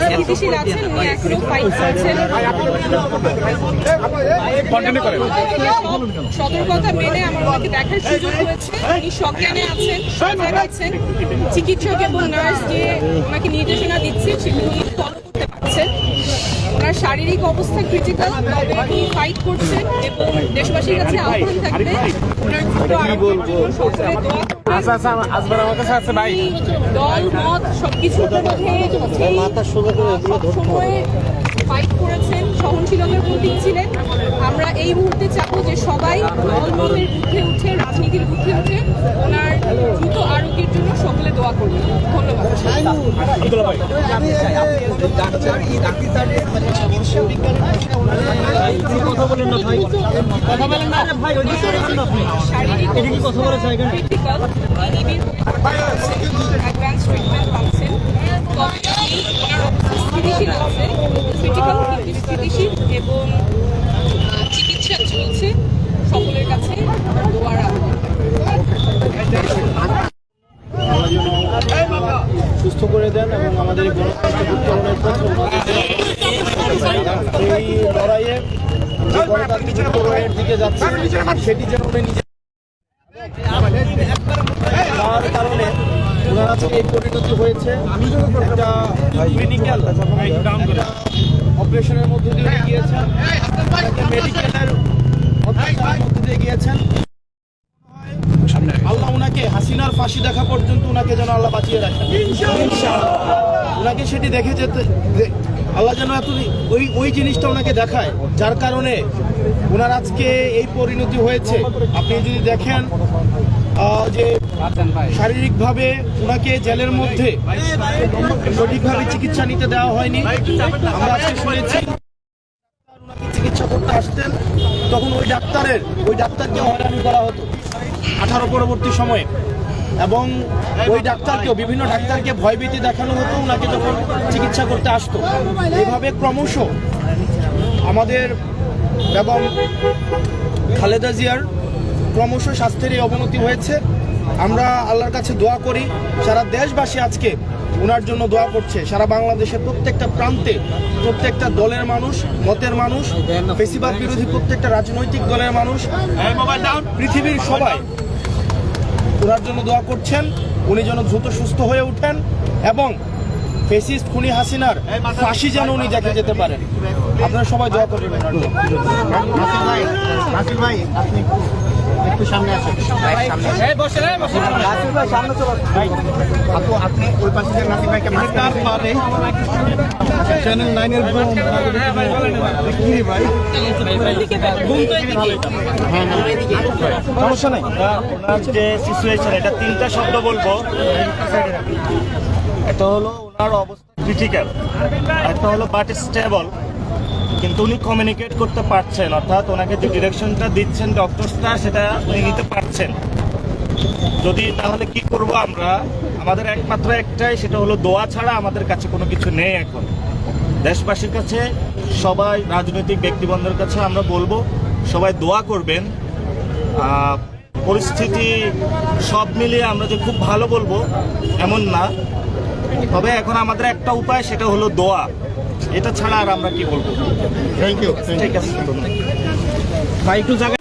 স্থিতিশীল আছেন, উনি এখনো ফাইট করছেন। সতর্কতা মেনে আমার ওনাকে দেখার সুযোগ হয়েছে। উনি সজ্ঞানে আছেন, সজাগ আছেন। চিকিৎসক এবং নার্স যে ওনাকে নির্দেশনা দিচ্ছে সেগুলো উনি ফলো করতে পারছেন। ওনার শারীরিক অবস্থা ক্রিটিক্যাল, তবে উনি ফাইট করছেন এবং দেশবাসীর কাছে আহ্বান থাকবে ওনার দ্রুত আরোগ্যের জন্য সকলে দোয়া করবেন। দল মত সবকিছুর সবসময় ফাইট করেছেন, সহনশীলতার প্রতীক ছিলেন। আমরা এই মুহূর্তে চাবো যে সবাই দল মতের ঊর্ধ্বে উঠে, রাজনীতির ঊর্ধ্বে উঠে ওনার দ্রুত আরোগ্যের জন্য সকলে দোয়া করবেন। ধন্যবাদ। অ্যাডভান্স ট্রিটমেন্ট পাচ্ছেন, স্থিতিশীল আছে, ক্রিটিক্যাল স্থিতিশীল এবং চিকিৎসা চলছে। সকলের কাছে দোয়ার আহ্বান। সুস্থ করে দেন এবং আমাদের এই লড়াইয়ে যে গণতান্ত্রিক উত্তরণের দিকে যাচ্ছে সেটি যেন উনি নিজে তার কারণে ওনার আজকে এই পরিণতি হয়েছে। একটা ক্লিনিক্যাল অপারেশনের মধ্যে দিয়ে গিয়েছেন, মেডিকেলের মধ্যে দিয়ে গিয়েছেন। আল্লাহ ওনাকে হাসিনার ফাঁসি দেখা পর্যন্ত ওনাকে যেন আল্লাহ বাঁচিয়ে রাখেন। ওনাকে সেটি দেখে যেতে আল্লাহ যেন এত ওই জিনিসটা ওনাকে দেখায়, যার কারণে ওনার আজকে এই পরিণতি হয়েছে। আপনি যদি দেখেন যে শারীরিকভাবে ওনাকে জেলের মধ্যে সঠিকভাবে চিকিৎসা নিতে দেওয়া হয়নি। আমরা আজকে শুনেছি ওনাকে চিকিৎসা করতে আসতেন, তখন ওই ডাক্তারকে হয়রানি করা হতো 18 পরবর্তী সময়ে, এবং ওই ডাক্তারকেও বিভিন্ন ডাক্তারকে ভয়ভীতি দেখানো হতো ওনাকে যখন চিকিৎসা করতে আসতো। এইভাবে ক্রমশ আমাদের এবং খালেদা জিয়ার ক্রমশ স্বাস্থ্যের এই অবনতি হয়েছে। আমরা আল্লাহর কাছে দোয়া করি, সারা দেশবাসী আজকে ওনার জন্য দোয়া করছে। সারা বাংলাদেশের প্রত্যেকটা প্রান্তে প্রত্যেকটা দলের মানুষ, মতের মানুষ, ফেসিবাদ বিরোধী প্রত্যেকটা রাজনৈতিক দলের মানুষ, পৃথিবীর সবাই ওনার জন্য দোয়া করছেন। উনি যেন দ্রুত সুস্থ হয়ে ওঠেন এবং ফেসিস্ট খুনি হাসিনার ফাঁসি যেন উনি দেখে যেতে পারেন। আপনারা সবাই দোয়া করবেন। একটু সামনে আসেন, আপনি ওই পাশে নাসির ভাইকে চ্যানেল 9-এর ভাই সমস্যা নাই। ওনার যে সিচুয়েশন, এটা 3টা শব্দ বলবো। এটা হলো ওনার অবস্থা ক্রিটিক্যাল, একটা হলো বাট স্টেবল, কিন্তু উনি কমিউনিকেট করতে পারছেন, অর্থাৎ ওনাকে যে ডিরেকশনটা দিচ্ছেন ডক্টরসরা সেটা উনি নিতে পারছেন। যদি তাহলে কি করব আমরা, আমাদের একমাত্র একটাই, সেটা হলো দোয়া ছাড়া আমাদের কাছে কোনো কিছু নেই এখন। দেশবাসীর কাছে, সবাই রাজনৈতিক ব্যক্তিবর্গের কাছে আমরা বলবো সবাই দোয়া করবেন। পরিস্থিতি সব মিলিয়ে আমরা যে খুব ভালো বলবো এমন না, তবে এখন আমাদের একটা উপায়, সেটা হলো দোয়া। এটা ছাড়া আর আমরা কি বলবো। Thank you. ঠিক আছে ভাই, একটু জায়গা